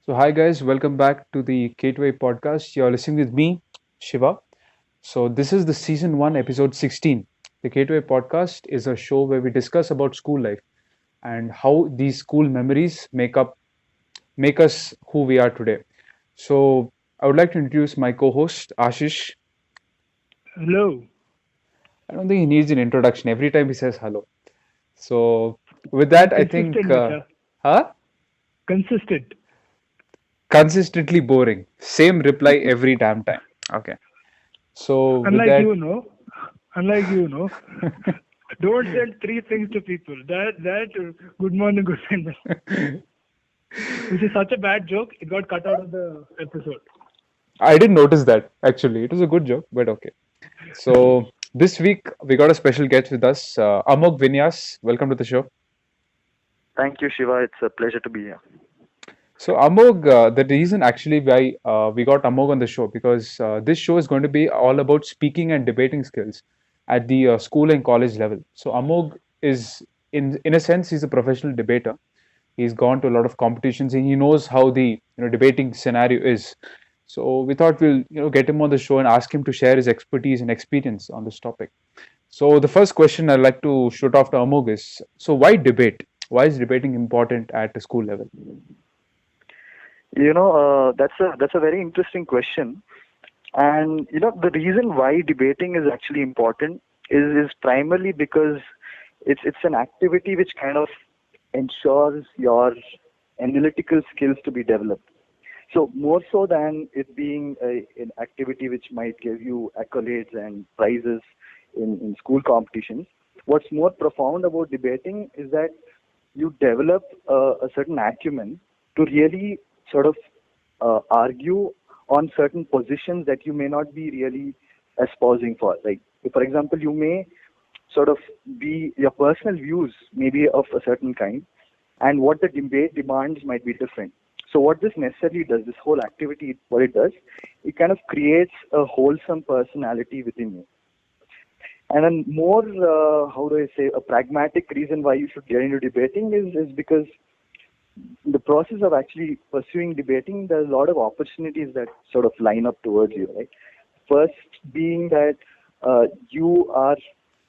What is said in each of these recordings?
So, hi guys, welcome back to the K2A podcast. You're listening with me, Shiva. So, this is the season 1, episode 16. The K2A podcast is a show where we discuss about school life and how these school memories make us who we are today. So, I would like to introduce my co-host Ashish. Hello. I don't think he needs an introduction every time he says hello. So, with I'm that, I think, consistent, Mr. huh? Consistent. Consistently boring. Same reply every damn time. Okay. So, with Unlike that, you, no. Unlike you, no. Don't send three things to people. Good morning, good night, which is such a bad joke. It got cut out of the episode. I didn't notice that actually. It was a good joke, but okay. So this week we got a special guest with us, Amogh Vinyas. Welcome to the show. Thank you, Shiva. It's a pleasure to be here. So Amogh, the reason actually why we got Amogh on the show because this show is going to be all about speaking and debating skills at the school and college level. So Amogh is in a sense he's a professional debater. He's gone to a lot of competitions and he knows how the debating scenario is. So we thought we'll get him on the show and ask him to share his expertise and experience on this topic. So the first question I'd like to shoot off to Amogh is, so why debate? Why is debating important at the school level? That's a very interesting question. And the reason why debating is actually important is primarily because it's an activity which kind of ensures your analytical skills to be developed. So more so than it being an activity which might give you accolades and prizes in school competitions, what's more profound about debating is that you develop a certain acumen to really sort of argue on certain positions that you may not be really espousing for. Like, if, for example, you may sort of be your personal views may be of a certain kind, and what the debate demands might be different. So what this necessarily does, this whole activity, what it does, it kind of creates a wholesome personality within you. And then more, how do I say, a pragmatic reason why you should get into debating is because in the process of actually pursuing debating, there's a lot of opportunities that sort of line up towards you, right? First being that you are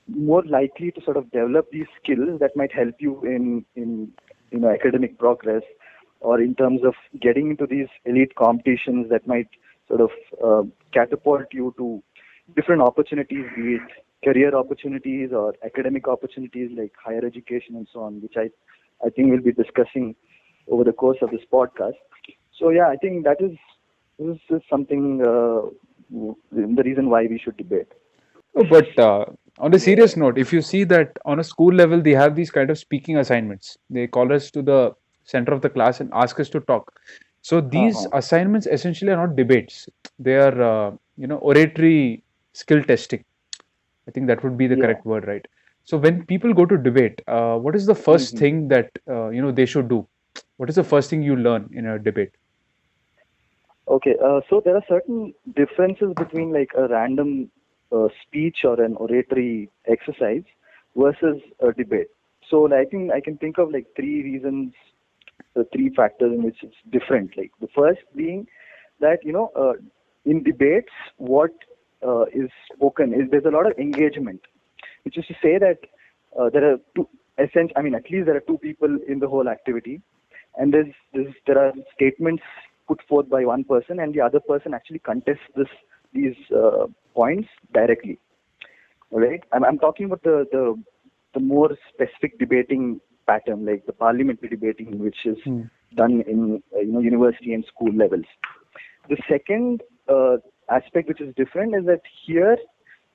more likely to sort of develop these skills that might help you in academic progress, or in terms of getting into these elite competitions that might sort of catapult you to different opportunities, be it career opportunities or academic opportunities like higher education and so on, which I think we'll be discussing over the course of this podcast. So yeah, I think this is something the reason why we should debate. Oh, but on a serious note, if you see that on a school level, they have these kind of speaking assignments. They call us to the center of the class and ask us to talk. So these Uh-huh. assignments essentially are not debates. They are, oratory skill testing. I think that would be the Yeah. correct word, right? So when people go to debate, what is the first Hmm. thing that they should do? What is the first thing you learn in a debate? Okay. So there are certain differences between like a random speech or an oratory exercise versus a debate. So like, I think I can think of like three reasons, three factors in which it's different. Like the first being that in debates, what is spoken is there's a lot of engagement, which is to say that there are two essential. I mean, at least there are two people in the whole activity, and there are statements put forth by one person, and the other person actually contests these points directly. All right, I'm talking about the more specific debating pattern, like the parliamentary debating, which is Hmm. done in university and school levels. The second aspect which is different is that here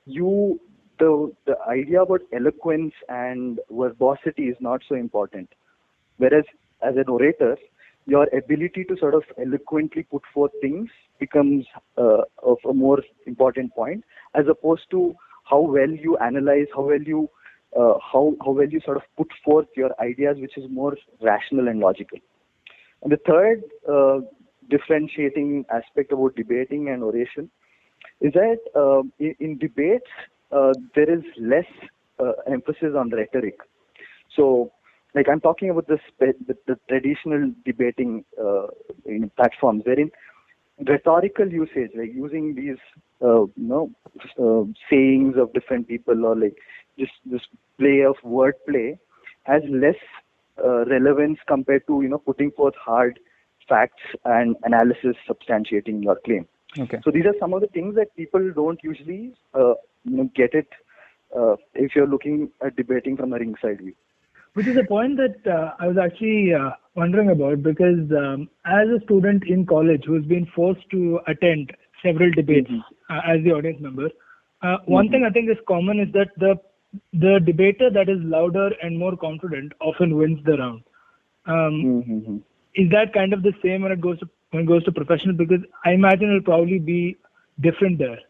you the idea about eloquence and verbosity is not so important. Whereas as an orator, your ability to sort of eloquently put forth things becomes of a more important point, as opposed to how well you analyze, how well you sort of put forth your ideas, which is more rational and logical. And the third differentiating aspect about debating and oration is that in debates there is less emphasis on rhetoric. So, like I'm talking about the traditional debating platforms wherein rhetorical usage, like using these sayings of different people, or like this play of wordplay, has less relevance compared to putting forth hard facts and analysis substantiating your claim. Okay. So these are some of the things that people don't usually get it if you're looking at debating from a ringside view. Which is a point that I was actually wondering about, because as a student in college who's been forced to attend several debates as the audience member, one thing I think is common is that the debater that is louder and more confident often wins the round. Is that kind of the same when it goes to professional? Because I imagine it'll probably be different there.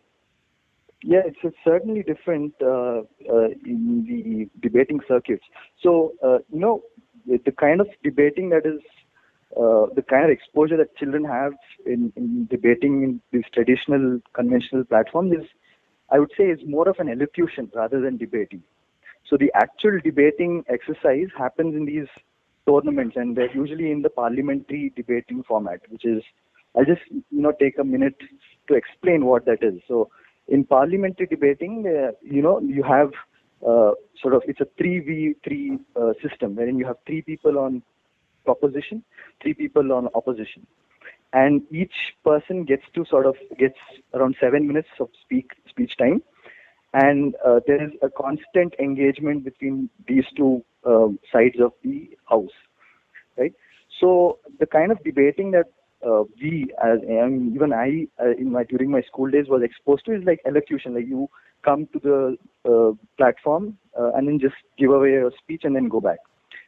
Yeah, it's certainly different in the debating circuits. So, the kind of debating that is, the kind of exposure that children have in debating in these traditional, conventional platforms is, I would say, is more of an elocution rather than debating. So the actual debating exercise happens in these tournaments, and they're usually in the parliamentary debating format, which is, I'll just take a minute to explain what that is. So in parliamentary debating, you have it's a 3v3 system, wherein you have 3 people on proposition, 3 people on opposition, and each person gets around 7 minutes of speech time, and there is a constant engagement between these two sides of the house, right? So the kind of debating that during my school days was exposed to is like elocution. Like you come to the platform and then just give away your speech and then go back.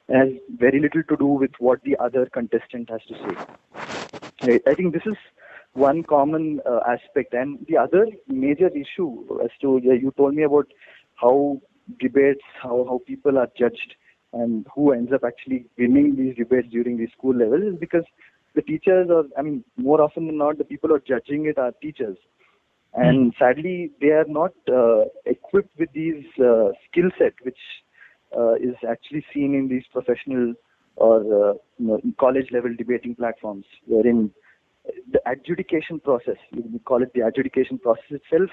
It has very little to do with what the other contestant has to say. Right? I think this is one common aspect. And the other major issue, as to you told me about how debates, how people are judged and who ends up actually winning these debates during the school level, is because the teachers, more often than not, the people who are judging it are teachers. And sadly, they are not equipped with these skill set, which is actually seen in these professional or college level debating platforms, wherein the adjudication process, we call it the adjudication process itself,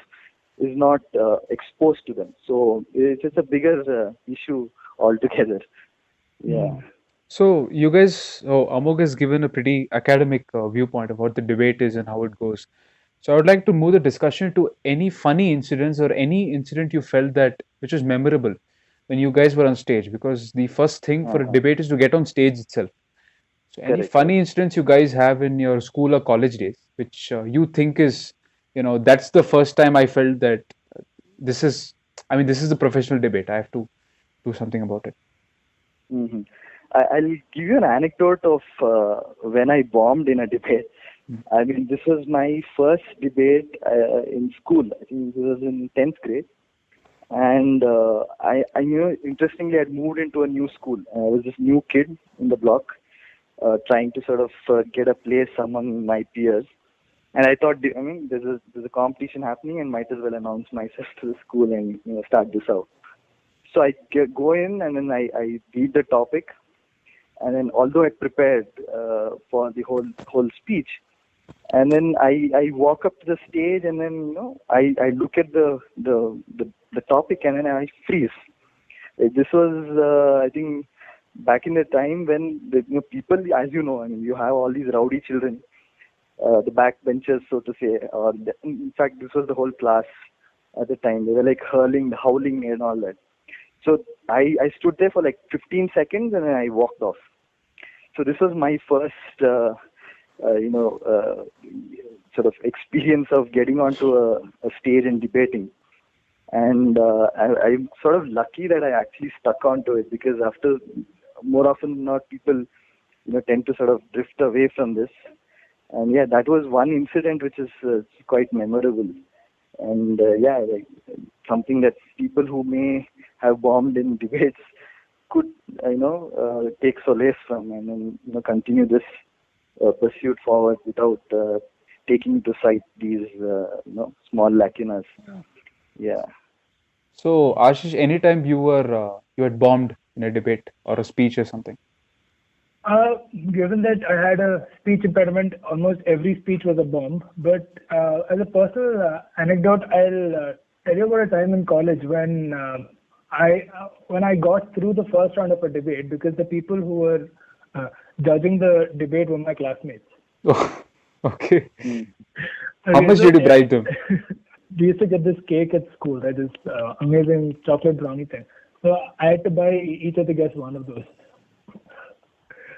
is not exposed to them. So it's a bigger issue altogether. Yeah. So you guys, Amogh has given a pretty academic viewpoint of what the debate is and how it goes. So I would like to move the discussion to any funny incidents or any incident you felt which was memorable when you guys were on stage, because the first thing for a debate is to get on stage itself. So any funny incidents you guys have in your school or college days, which you think is, that's the first time I felt that this is the professional debate. I have to do something about it. Mm-hmm. I'll give you an anecdote of when I bombed in a debate. This was my first debate in school. I think this was in 10th grade. And I interestingly, I'd moved into a new school. I was this new kid in the block, trying to sort of get a place among my peers. And I thought, there's a competition happening, and might as well announce myself to the school and start this out. So I go in, and then I read the topic. And then, although I prepared for the whole speech, and then I walk up to the stage, and then I look at the topic, and then I freeze. This was I think back in the time when people, as you have all these rowdy children, the backbenchers, so to say, in fact this was the whole class at the time. They were like howling, and all that. So I stood there for like 15 seconds, and then I walked off. So this was my first, sort of experience of getting onto a stage and debating. And I'm sort of lucky that I actually stuck onto it, because after, more often than not, people, tend to sort of drift away from this. And yeah, that was one incident which is quite memorable. And something that people who may have bombed in debates could, take solace from, and then continue this pursuit forward without taking to sight these, small lacunas. Yeah. So Ashish, anytime you had bombed in a debate or a speech or something? Uh, Given that I had a speech impairment, almost every speech was a bomb. But as a personal anecdote, I'll tell you about a time in college when I got through the first round of a debate because the people who were uh, judging the debate were my classmates. Oh, okay. Hmm. How Okay, much so did you bribe them? we used to get this cake at school, right? This amazing chocolate brownie thing. So I had to buy each of the guests one of those.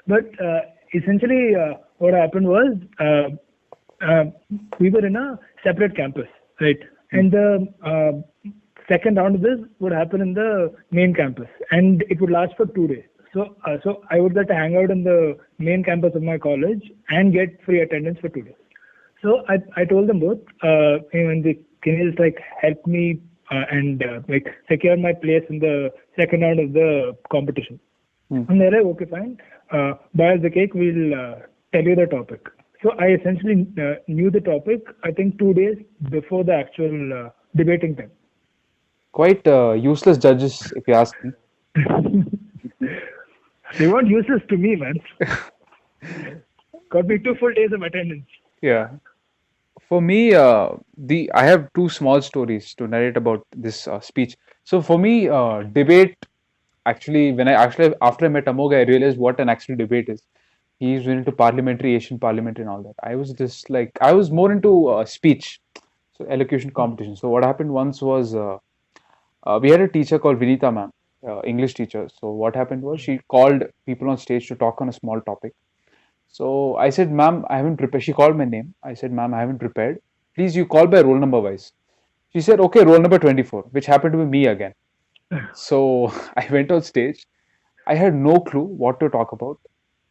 But essentially, what happened was uh, we were in a separate campus, right? And the second round of this would happen in the main campus, and it would last for 2 days. So I would get to hang out in the main campus of my college and get free attendance for 2 days. So I told them both, and they can you just like help me and like secure my place in the second round of the competition. Hmm. And they're like, okay, fine. Buy us the cake. We'll tell you the topic. So I essentially knew the topic. I think 2 days before the actual debating time. Quite useless judges, if you ask me. They weren't useless to me, man. Got me 2 full days of attendance. Yeah. For me, the I have two small stories to narrate about this speech. So for me, debate actually, when I actually after I met Amogh, I realized what an actual debate is. He's into parliamentary, Asian parliament, and all that. I was just like I was more into speech, so elocution competition. So what happened once was we had a teacher called Vinita ma'am, English teacher. So what happened was she called people on stage to talk on a small topic. So I said, ma'am, I haven't prepared. She called my name. I said, ma'am, I haven't prepared. Please, you call by roll number wise. She said, okay, roll number 24, which happened to be me again. So I went on stage. I had no clue what to talk about.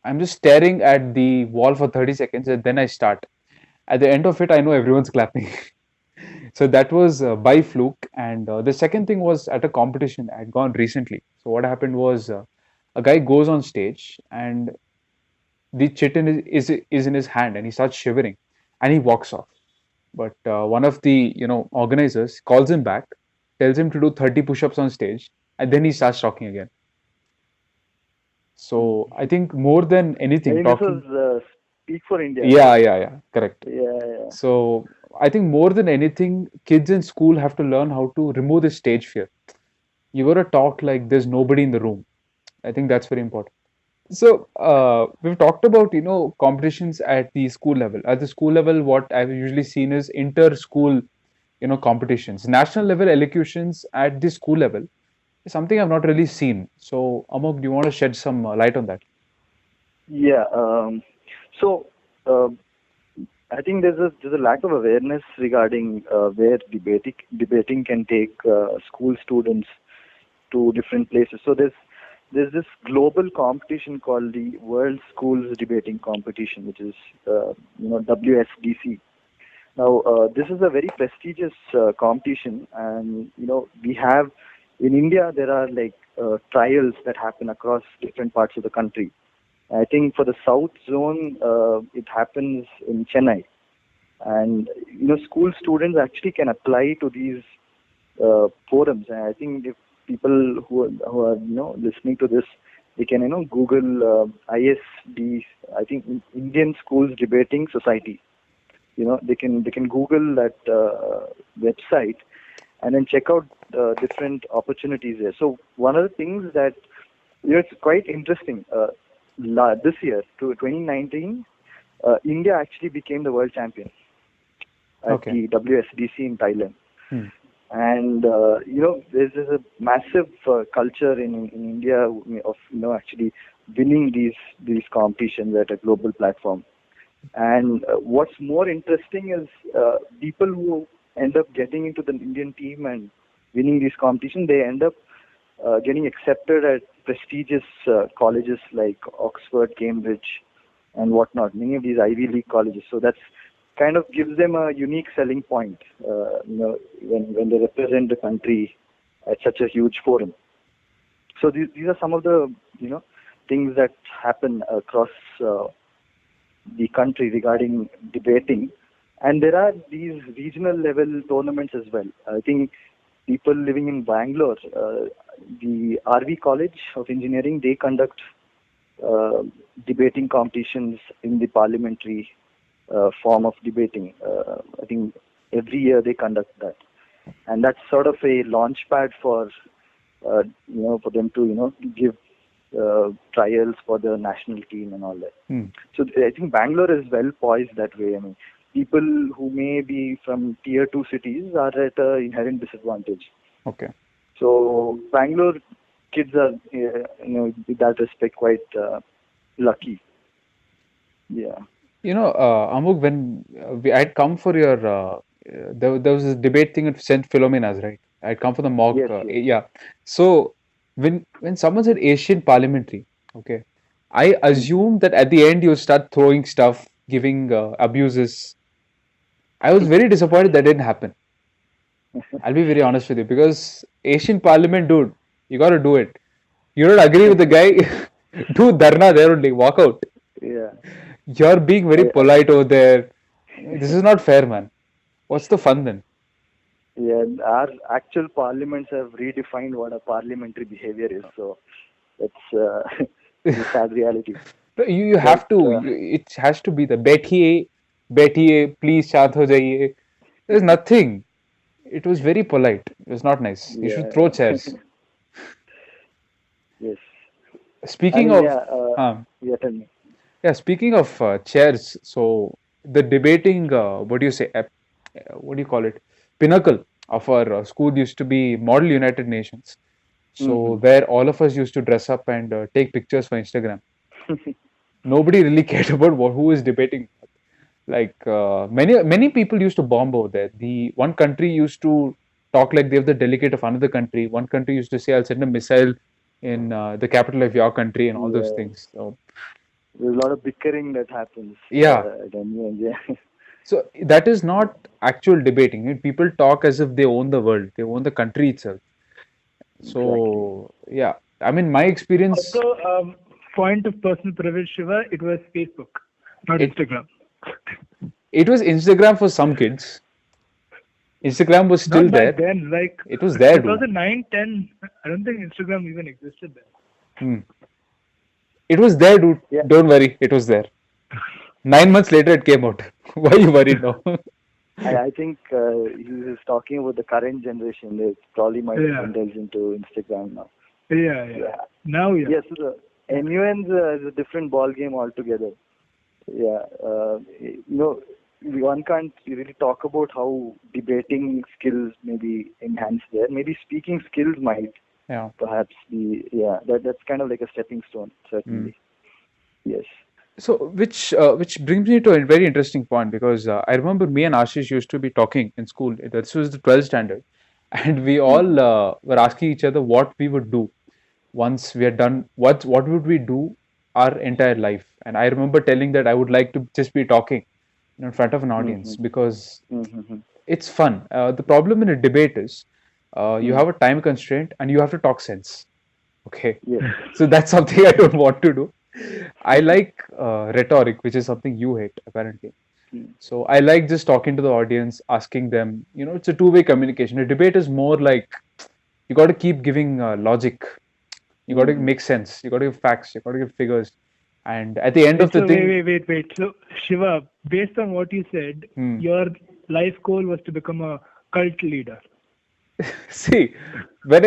I'm just staring at the wall for 30 seconds and then I start. At the end of it, I know everyone's clapping. So that was by fluke. And the second thing was at a competition I had gone recently. So what happened was a guy goes on stage and the chitin is in his hand and he starts shivering and he walks off. But one of the organizers calls him back, tells him to do 30 push-ups on stage, and then he starts talking again. So I think more than I anything, think this talking. was Speak for India, Yeah, right? yeah, yeah, correct. Yeah, yeah. So I think more than anything, kids in school have to learn how to remove the stage fear. You gotta talk like there's nobody in the room. I think that's very important. So we've talked about competitions at the school level. At the school level, what I've usually seen is inter-school competitions. National level elocutions at the school level is something I've not really seen. So Amogh, do you want to shed some light on that? Yeah. So uh, I think there's a lack of awareness regarding where debating can take school students to different places. So there's this global competition called the World Schools Debating Competition, which is WSDC. Now this is a very prestigious competition, and we have in India there are like trials that happen across different parts of the country. I think for the South Zone, it happens in Chennai, and school students actually can apply to these forums. And I think if people who are listening to this, they can Google ISD. I think Indian Schools Debating Society. They can Google that website and then check out different opportunities there. So one of the things that it's quite interesting. This year, to 2019, India actually became the world champion at Okay. the WSDC in Thailand. Hmm. And there's a massive culture in India of actually winning these competitions at a global platform. And what's more interesting is people who end up getting into the Indian team and winning these competitions, they end up getting accepted at prestigious colleges like Oxford, Cambridge, and whatnot. Many of these Ivy League colleges. So that's kind of gives them a unique selling point. When they represent the country at such a huge forum. So these are some of the things that happen across the country regarding debating, and there are these regional level tournaments as well. I think people living in Bangalore, the RV College of Engineering, they conduct uh, debating competitions in the parliamentary form of debating. I think every year they conduct that, and that's sort of a launch pad for for them to give trials for the national team and all that. So I think Bangalore is well poised that way. I mean, people who may be from tier 2 cities are at an inherent disadvantage. Okay. So Bangalore kids are, in that respect, quite lucky. Yeah. Amogh, when I'd come for your, there was this debate thing at St. Philomena's, right? I'd come for the mock, Yes, yes. yeah. So when someone said Asian parliamentary, okay, I assumed that at the end you start throwing stuff, giving abuses. I was very disappointed that didn't happen. I'll be very honest with you because Asian Parliament, dude, you got to do it. You don't agree with the guy, do dharna there only, walk out. Yeah. You're being very polite over there. This is not fair, man. What's the fun then? Yeah, our actual parliaments have redefined what a parliamentary behavior is. So it's a sad reality. You have to. It has to be the बैठिए, please शांत हो जाइए. There's nothing. It was very polite. It was not nice. You should throw chairs. Yes. Speaking of, yeah, tell me. Yeah, speaking of chairs, so the debating, what do you say, what do you call it? Pinnacle of our school used to be Model United Nations. So where all of us used to dress up and take pictures for Instagram. Nobody really cared about who is debating. Like many people used to bomb over there. The one country used to talk like they were the delegate of another country. One country used to say, "I'll send a missile in the capital of your country," and all those things. So there's a lot of bickering that happens. Yeah. So that is not actual debating. People talk as if they own the world. They own the country itself. So yeah, I mean, my experience. Also, point of personal privilege, Shiva, it was Facebook, not Instagram. It was Instagram for some kids. Instagram was still not there. Back then, like it was there. 2009, 10. I don't think Instagram even existed then. It was there, dude. Yeah. Don't worry, it was there. 9 months later, it came out. Why are you worried now? I think he was talking about the current generation. They probably might indulge into Instagram now. Yeah. Now, yeah. Yes, so the MUNs is a different ball game altogether. Yeah, one can't really talk about how debating skills may be enhanced there. Maybe speaking skills might perhaps be, that's kind of like a stepping stone, certainly. Yes. So, which brings me to a very interesting point, because I remember me and Ashish used to be talking in school. This was the 12th standard, and we all were asking each other what we would do once we are done. What would we do our entire life? And I remember telling that I would like to just be talking in front of an audience because it's fun. The problem in a debate is you have a time constraint and you have to talk sense. Okay. So that's something I don't want to do. I like rhetoric, which is something you hate, apparently. So I like just talking to the audience, asking them, it's a two-way communication. A debate is more like you got to keep giving logic. You got to make sense. You got to give facts. You got to give figures. And at the end of the thing... Wait. So, Shiva, based on what you said, your life goal was to become a cult leader. See, when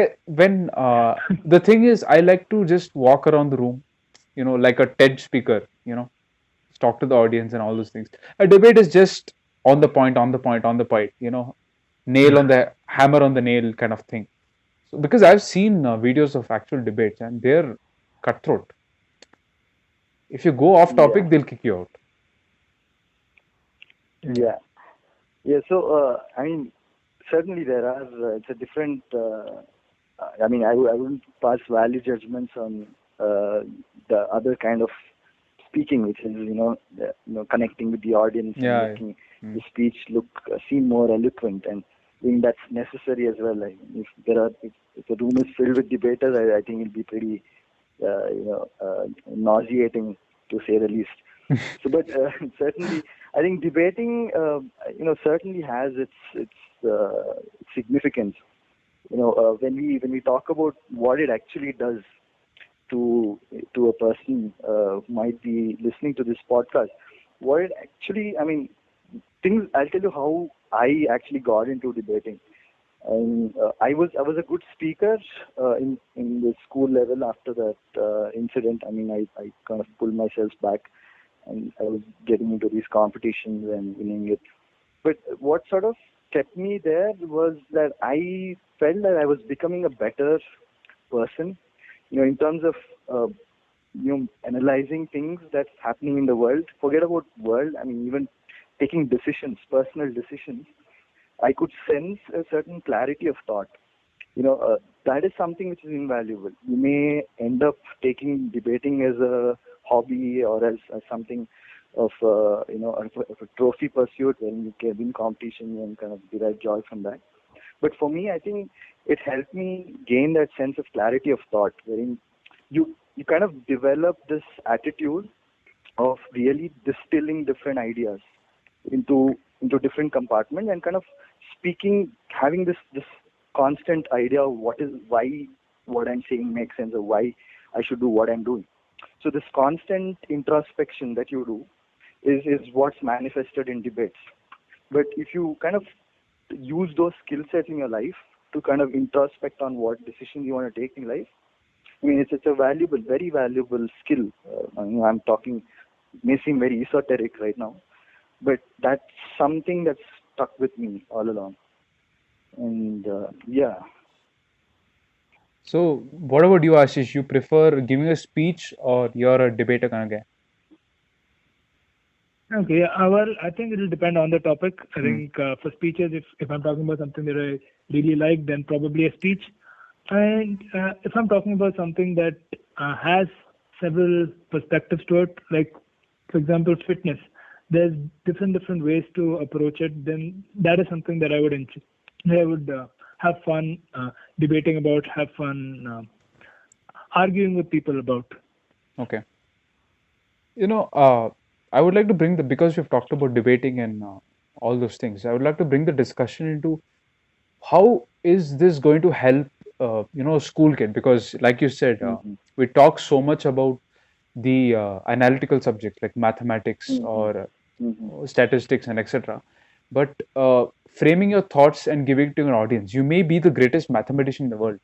the thing is, I like to just walk around the room, like a TED speaker, talk to the audience and all those things. A debate is just on the point, nail on the hammer on the nail kind of thing. So, because I've seen videos of actual debates and they're cutthroat. If you go off topic, they'll kick you out. Yeah. So, I mean, certainly there are, it's a different, I wouldn't pass value judgments on the other kind of speaking, which is, connecting with the audience and making the speech seem more eloquent, and I think that's necessary as well. Like, if the room is filled with debaters, I think it'll be pretty, nauseating, to say the least. So, but certainly, I think debating, certainly has its significance. When we talk about what it actually does, to a person who might be listening to this podcast, what it actually, I mean, things. I'll tell you how I actually got into debating. And I was a good speaker in the school level after that incident. I mean, I kind of pulled myself back, and I was getting into these competitions and winning it. But what sort of kept me there was that I felt that I was becoming a better person, in terms of analyzing things that's happening in the world. Forget about world. I mean, even taking decisions, personal decisions. I could sense a certain clarity of thought. That is something which is invaluable. You may end up taking debating as a hobby or as something of of a trophy pursuit when you can win competition and kind of derive joy from that. But for me, I think it helped me gain that sense of clarity of thought, wherein you kind of develop this attitude of really distilling different ideas into different compartments and kind of speaking, having this constant idea of why what I'm saying makes sense or why I should do what I'm doing. So this constant introspection that you do is what's manifested in debates. But if you kind of use those skill sets in your life to kind of introspect on what decisions you want to take in life, I mean, it's a valuable, very valuable skill. I'm talking, it may seem very esoteric right now, but that's something that's stuck with me all along. And yeah. So, what about you, Ashish? You prefer giving a speech or you're a debater kind of guy? Okay, well, I think it will depend on the topic. I Hmm. think for speeches, if I'm talking about something that I really like, then probably a speech. And if I'm talking about something that has several perspectives to it, like for example, fitness, there's different ways to approach it. Then that is something that I would have fun debating about, have fun arguing with people about. Okay. I would like to bring because we've talked about debating and all those things, I would like to bring the discussion into how is this going to help, school kid? Because, like you said, Mm-hmm. we talk so much about the analytical subjects like mathematics Mm-hmm. or Mm-hmm. statistics and etc. But framing your thoughts and giving it to an audience, you may be the greatest mathematician in the world,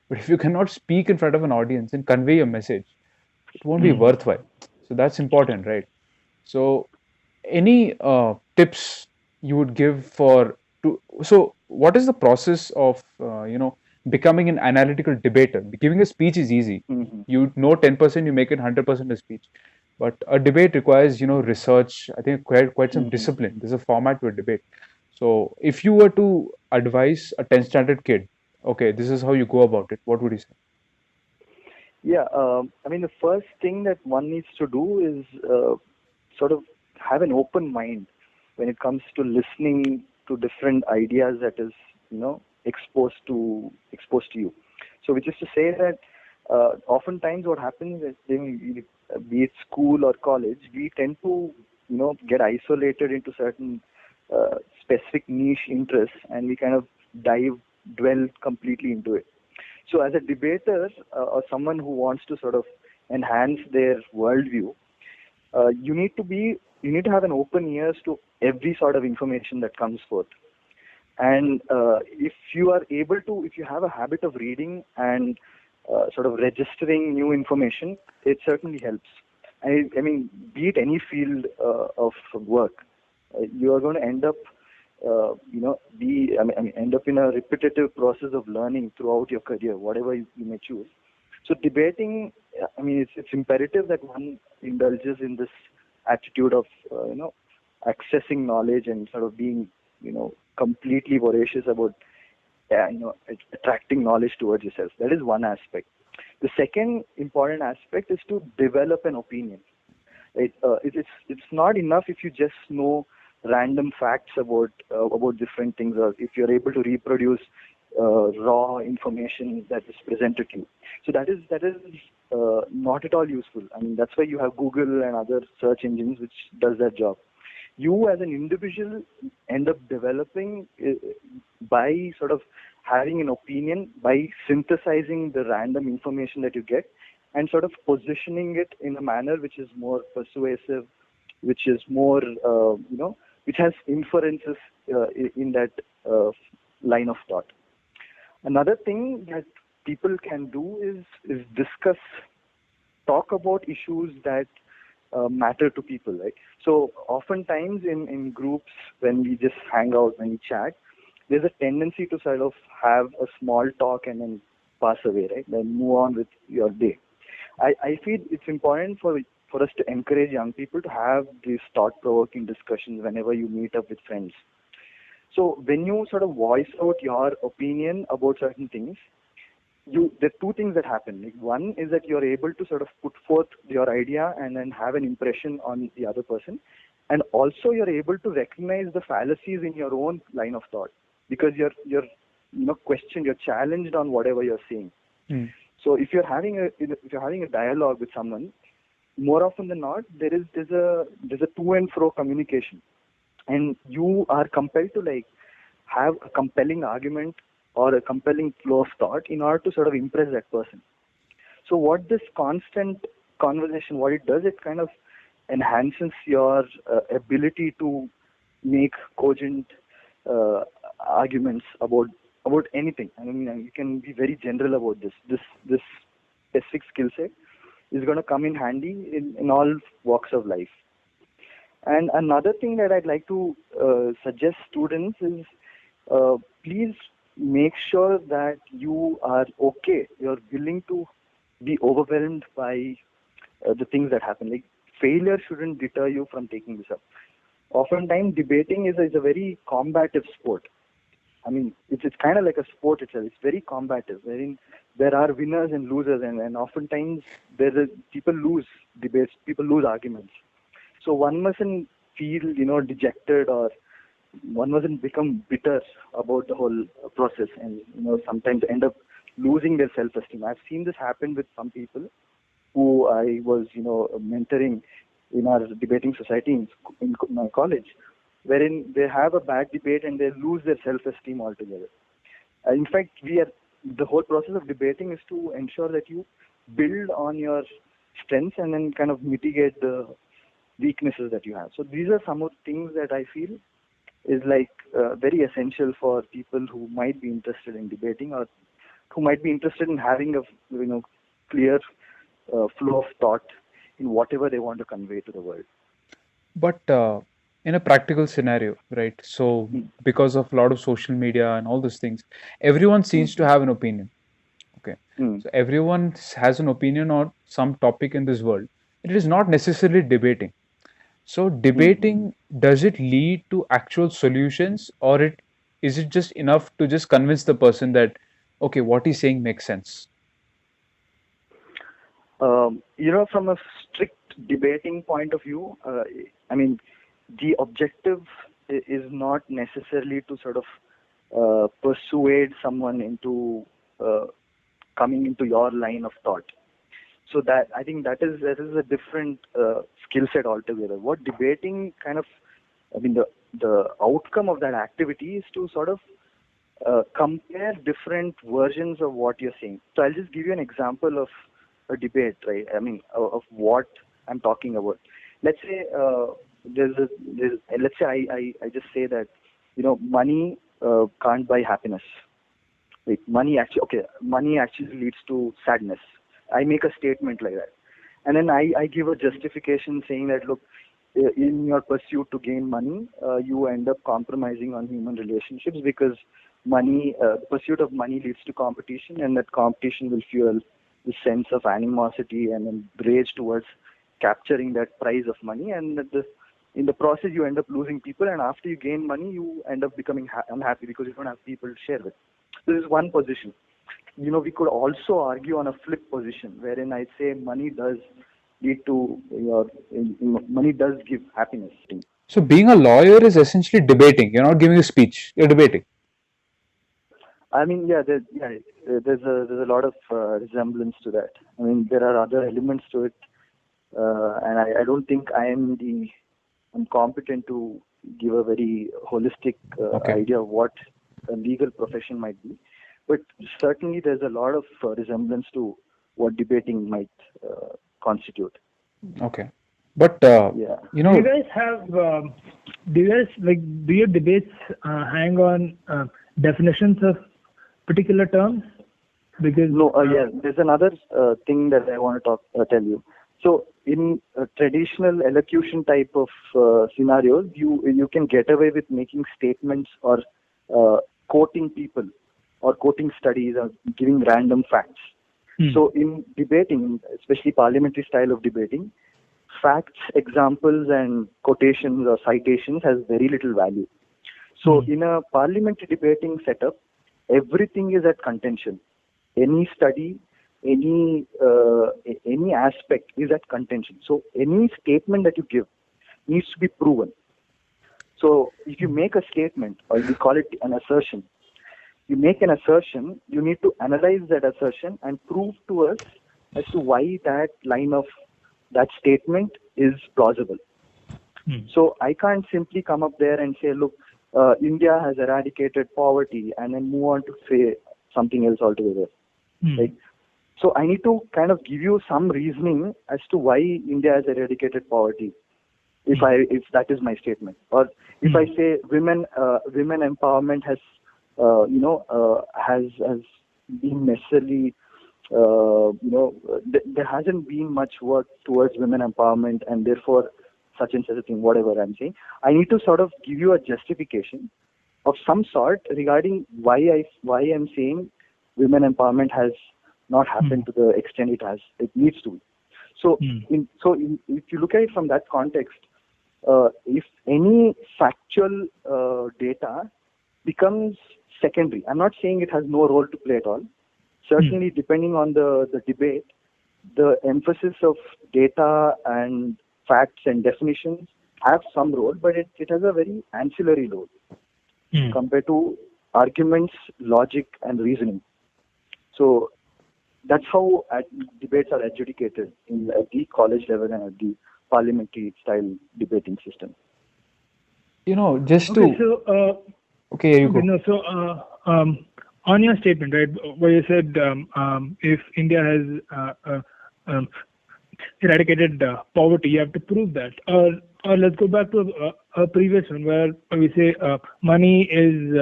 but if you cannot speak in front of an audience and convey a message, it won't be Mm. worthwhile. So that's important, right? So, any tips you would give for to so what is the process of becoming an analytical debater? Giving a speech is easy. Mm-hmm. You know 10%, you make it 100% a speech. But a debate requires research. I think quite some Mm-hmm. discipline. There's a format to a debate. So if you were to advise a 10th standard kid, okay, this is how you go about it. What would you say? Yeah, I mean, the first thing that one needs to do is sort of have an open mind when it comes to listening to different ideas that is, exposed to you. So, which is to say that oftentimes what happens is, be it school or college, we tend to, get isolated into certain specific niche interests, and we kind of dwell completely into it. So, as a debater or someone who wants to sort of enhance their worldview, you need to have an open ears to every sort of information that comes forth. And if you have a habit of reading and sort of registering new information, it certainly helps. I mean, be it any field of work, you are going to end up, end up in a repetitive process of learning throughout your career, whatever you may choose. So debating, I mean, it's imperative that one indulges in this attitude of, accessing knowledge and sort of being, completely voracious about, attracting knowledge towards yourself. That is one aspect. The second important aspect is to develop an opinion. Right? It's not enough if you just know random facts about different things, or if you're able to reproduce raw information that is presented to you. So that is not at all useful. I mean, that's why you have Google and other search engines which does that job. You as an individual end up developing by sort of having an opinion, by synthesizing the random information that you get and sort of positioning it in a manner which is more persuasive, which is more, which has inferences in that line of thought. Another thing that people can do is discuss, talk about issues that matter to people, right? So oftentimes in groups, when we just hang out, when we chat, there's a tendency to sort of have a small talk and then pass away, right? Then move on with your day. I feel it's important for us to encourage young people to have these thought-provoking discussions whenever you meet up with friends. So when you sort of voice out your opinion about certain things, there are two things that happen. Like, one is that you're able to sort of put forth your idea and then have an impression on the other person, and also you're able to recognize the fallacies in your own line of thought, because you're questioned, you're challenged on whatever you're saying. So if you're having a dialogue with someone, more often than not, there's a to and fro communication, and you are compelled to like have a compelling argument or a compelling flow of thought in order to sort of impress that person. So what this constant conversation, what it does, it kind of enhances your ability to make cogent arguments about anything. I mean, you can be very general about this. This specific skill set is going to come in handy in all walks of life. And another thing that I'd like to suggest students is please make sure that you are okay. You're willing to be overwhelmed by the things that happen. Like, failure shouldn't deter you from taking this up. Oftentimes, debating is a very combative sport. I mean, it's kind of like a sport itself. It's very combative, wherein there are winners and losers, and oftentimes people lose debates, people lose arguments. So one mustn't feel, dejected, or one mustn't become bitter about the whole process, and sometimes end up losing their self-esteem. I've seen this happen with some people who I was, mentoring in our debating society in my college, wherein they have a bad debate and they lose their self-esteem altogether. In fact, the whole process of debating is to ensure that you build on your strengths and then kind of mitigate the weaknesses that you have. So these are some of the things that I feel is like very essential for people who might be interested in debating, or who might be interested in having a clear flow of thought in whatever they want to convey to the world. But in a practical scenario, right? So because of a lot of social media and all those things, everyone seems to have an opinion. Okay. So everyone has an opinion on some topic in this world. It is not necessarily debating. So debating, does it lead to actual solutions, or is it just enough to just convince the person that, okay, what he's saying makes sense? From a strict debating point of view, I mean, the objective is not necessarily to sort of persuade someone into coming into your line of thought. So that, I think that is a different skill set altogether. What debating kind of, I mean, the outcome of that activity is to sort of compare different versions of what you're saying. So I'll just give you an example of a debate, right? I mean, of what I'm talking about. Let's say let's say I just say that money can't buy happiness. Like, money actually leads to sadness. I make a statement like that, and then I give a justification saying that, look, in your pursuit to gain money, you end up compromising on human relationships, because the pursuit of money leads to competition, and that competition will fuel the sense of animosity and then rage towards capturing that prize of money, and in the process you end up losing people, and after you gain money you end up becoming unhappy because you don't have people to share with. This is one position. We could also argue on a flip position, wherein I say money does give happiness. So being a lawyer is essentially debating. You're not giving a speech, you're debating. I mean, there's a lot of resemblance to that. I mean, there are other elements to it, and I don't think I'm competent to give a very holistic idea of what a legal profession might be. But certainly there's a lot of resemblance to what debating might constitute. Okay. But, Yeah. you Do you know, guys have, do your debates hang on definitions of particular terms? Because No, yeah, there's another thing that I want to tell you. So in traditional elocution type of scenarios, you can get away with making statements or quoting people or quoting studies or giving random facts. So in debating, especially parliamentary style of debating, facts, examples, and quotations or citations has very little value. So in a parliamentary debating setup, everything is at contention. Any study, any aspect is at contention. So any statement that you give needs to be proven. So if you make a statement, or we call it an assertion, you make an assertion, you need to analyze that assertion and prove to us as to why that line of that statement is plausible. So I can't simply come up there and say, look, India has eradicated poverty, and then move on to say something else altogether. Right? So I need to kind of give you some reasoning as to why India has eradicated poverty, if that is my statement. Or if I say women empowerment has been necessarily there hasn't been much work towards women empowerment, and therefore such and such a thing, whatever I'm saying. I need to sort of give you a justification of some sort regarding why I'm saying women empowerment has not happened to the extent it needs to. So if you look at it from that context, if any factual data becomes secondary, I'm not saying it has no role to play at all. Certainly, depending on the debate, the emphasis of data and facts and definitions have some role, but it has a very ancillary role compared to arguments, logic, and reasoning. So that's how debates are adjudicated at the college level and at the parliamentary style debating system. Just to... Okay, so Okay, here you go. no, so on your statement, right, where you said if India has eradicated poverty, you have to prove that. Or let's go back to a previous one where we say money is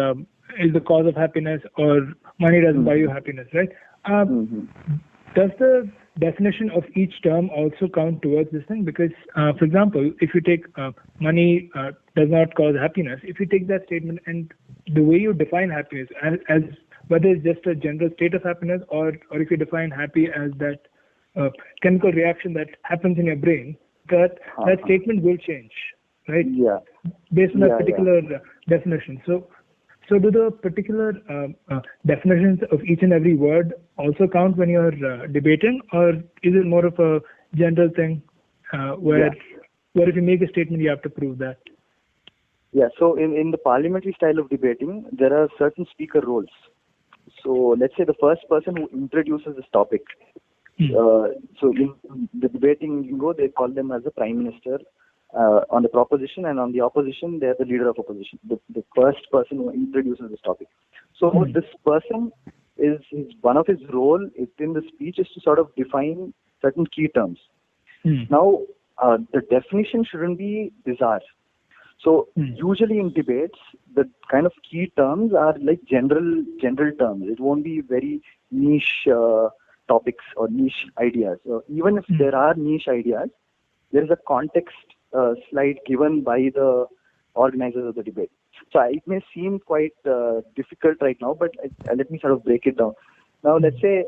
the cause of happiness, or money doesn't buy you happiness, right? Does the definition of each term also count towards this thing? Because, for example, if you take money does not cause happiness, if you take that statement and the way you define happiness as whether it's just a general state of happiness, or if you define happy as that chemical reaction that happens in your brain, that statement will change, right? Yeah. Based on that particular definition. So do the particular definitions of each and every word also count when you're debating, or is it more of a general thing where if you make a statement, you have to prove that? Yeah, so in the parliamentary style of debating, there are certain speaker roles. So let's say the first person who introduces this topic. So in the debating lingo, they call them as the prime minister on the proposition, and on the opposition, they're the leader of opposition, the first person who introduces this topic. So this person is one of his role in the speech is to sort of define certain key terms. Now, the definition shouldn't be bizarre. So usually in debates, the kind of key terms are like general terms. It won't be very niche topics or niche ideas. So even if there are niche ideas, there is a context slide given by the organizers of the debate. So it may seem quite difficult right now, but let me sort of break it down. Now let's say,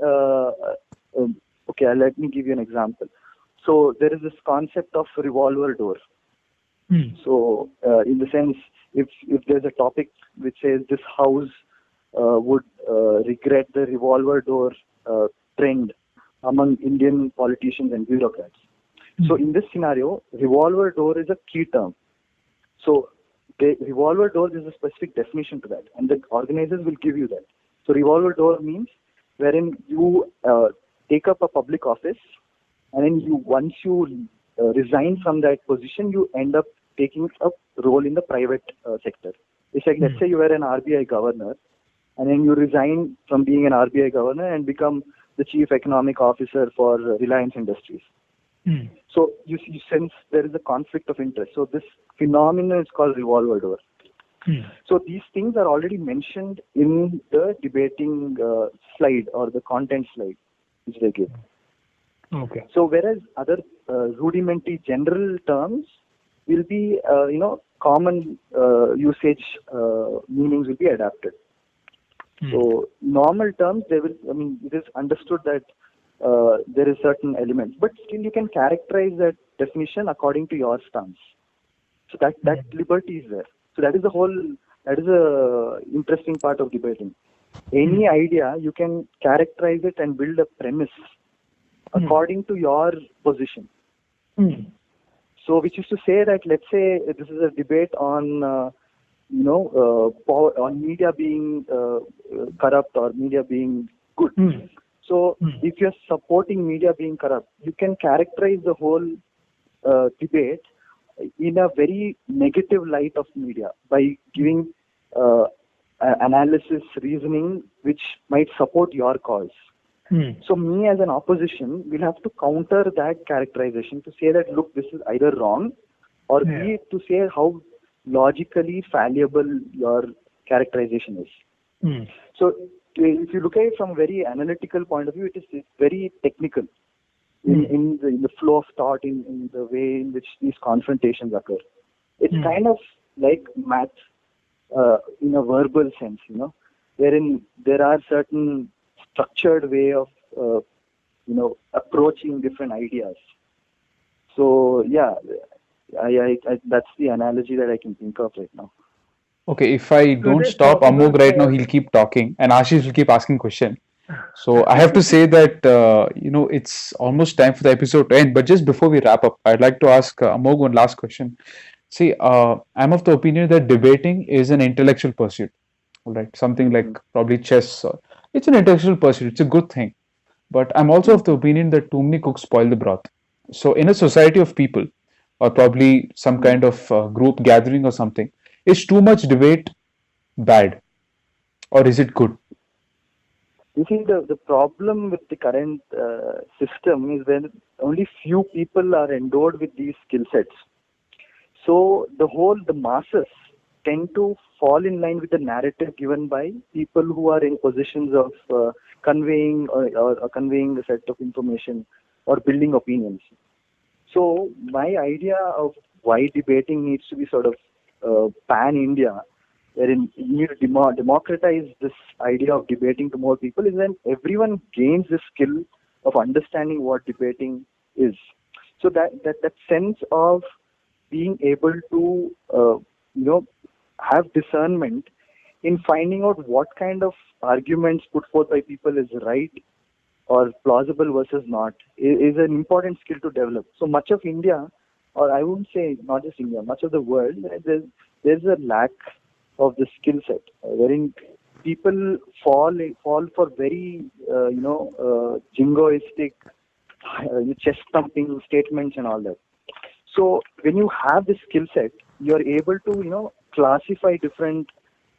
let me give you an example. So there is this concept of revolver door. So in the sense, if there's a topic which says this house would regret the revolver door trend among Indian politicians and bureaucrats. So in this scenario, revolver door is a key term. So the revolver door is a specific definition to that, and the organizers will give you that. So revolver door means wherein you take up a public office, and then once you resign from that position, you end up taking a role in the private sector. It's like, let's say you were an RBI governor, and then you resign from being an RBI governor and become the chief economic officer for Reliance Industries. Hmm. So you sense there is a conflict of interest. So this phenomenon is called revolver door. Hmm. So these things are already mentioned in the debating slide or the content slide which they give. Okay. So whereas other rudimentary general terms will be, common usage meanings will be adapted. Hmm. So normal terms, it is understood that there is certain elements, but still you can characterize that definition according to your stance. So that liberty is there. So that is a interesting part of debating. Any idea, you can characterize it and build a premise according to your position. Hmm. So which is to say that, let's say this is a debate on, power, on media being corrupt or media being good. Hmm. So if you're supporting media being corrupt, you can characterize the whole debate in a very negative light of media by giving analysis, reasoning, which might support your cause. Hmm. So me as an opposition will have to counter that characterization to say that, look, this is either wrong, or B, to say how logically fallible your characterization is. Hmm. So if you look at it from a very analytical point of view, it is very technical in the flow of thought, in the way in which these confrontations occur. It's kind of like math in a verbal sense, wherein there are certain structured way of approaching different ideas. So I that's the analogy that I can think of right now. Okay, if I don't let's stop talk Amogh about, right now, he'll keep talking, and Ashish will keep asking question. So I have to say that it's almost time for the episode to end. But just before we wrap up, I'd like to ask Amogh one last question. See, I'm of the opinion that debating is an intellectual pursuit. All right, something like probably chess. It's an intellectual pursuit. It's a good thing. But I'm also of the opinion that too many cooks spoil the broth. So in a society of people, or probably some kind of group gathering or something, is too much debate bad, or is it good? You see, the problem with the current system is when only few people are endowed with these skill sets. So the masses tend to fall in line with the narrative given by people who are in positions of conveying or conveying a set of information or building opinions. So my idea of why debating needs to be sort of pan-India, wherein you need to democratize this idea of debating to more people, is when everyone gains the skill of understanding what debating is. So that sense of being able to have discernment in finding out what kind of arguments put forth by people is right or plausible versus not is an important skill to develop. So much of India, or I wouldn't say not just India, much of the world, there's a lack of the skill set, wherein people fall for very jingoistic, chest thumping statements and all that. So when you have this skill set, you're able to classify different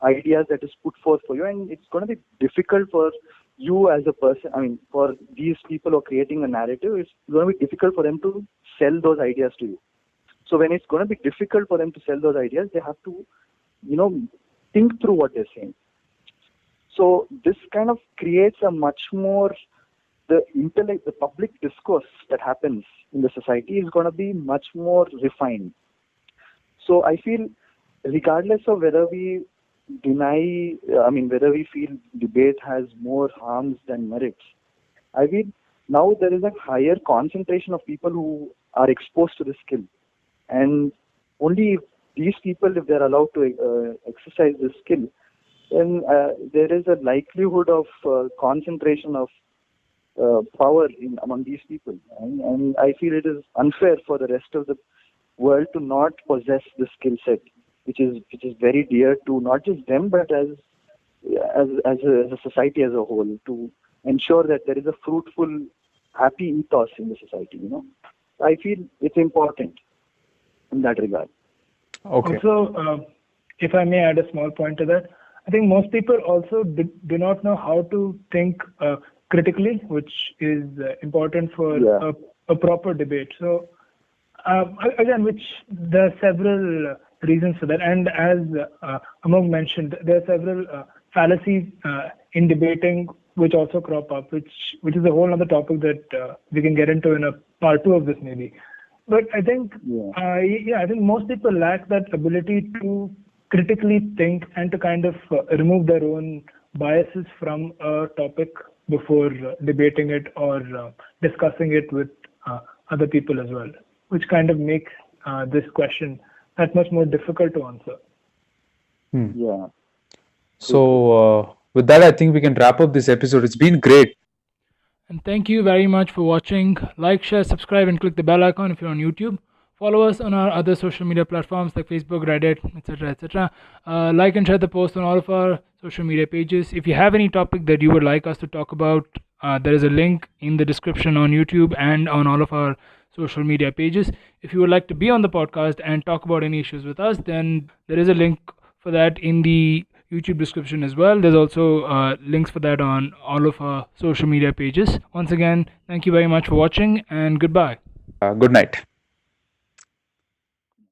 ideas that is put forth for you, and it's going to be difficult for you as a person. I mean, for these people who are creating a narrative, it's going to be difficult for them to sell those ideas to you. So when it's going to be difficult for them to sell those ideas, they have to think through what they're saying. So this kind of creates a much more, the public discourse that happens in the society is going to be much more refined. So I feel, regardless of whether we whether we feel debate has more harms than merits, I feel now there is a higher concentration of people who are exposed to this skill. And only if these people, if they're allowed to exercise this skill, then there is a likelihood of concentration of power among these people. And I feel it is unfair for the rest of the world to not possess the skill set, which is very dear to not just them, but as a society as a whole, to ensure that there is a fruitful, happy ethos in the society. I feel it's important in that regard. Okay. Also, if I may add a small point to that, I think most people also do not know how to think critically, which is important for Yeah. a proper debate. So again, which there are several reasons for that, and as Amogh mentioned, there are several fallacies in debating which also crop up, which is a whole other topic that we can get into in a part 2 of this maybe. But I think, I think most people lack that ability to critically think and to kind of remove their own biases from a topic before debating it or discussing it with other people as well, which kind of makes this question that much more difficult to answer. Yeah. So, with that, I think we can wrap up this episode. It's been great. And thank you very much for watching. Like, share, subscribe, and click the bell icon if you're on YouTube. Follow us on our other social media platforms like Facebook, Reddit, etc., etc. Like and share the post on all of our social media pages. If you have any topic that you would like us to talk about, there is a link in the description on YouTube and on all of our social media pages. If you would like to be on the podcast and talk about any issues with us, then there is a link for that in the YouTube description as well. There's also links for that on all of our social media pages. Once again, thank you very much for watching and goodbye. Good night.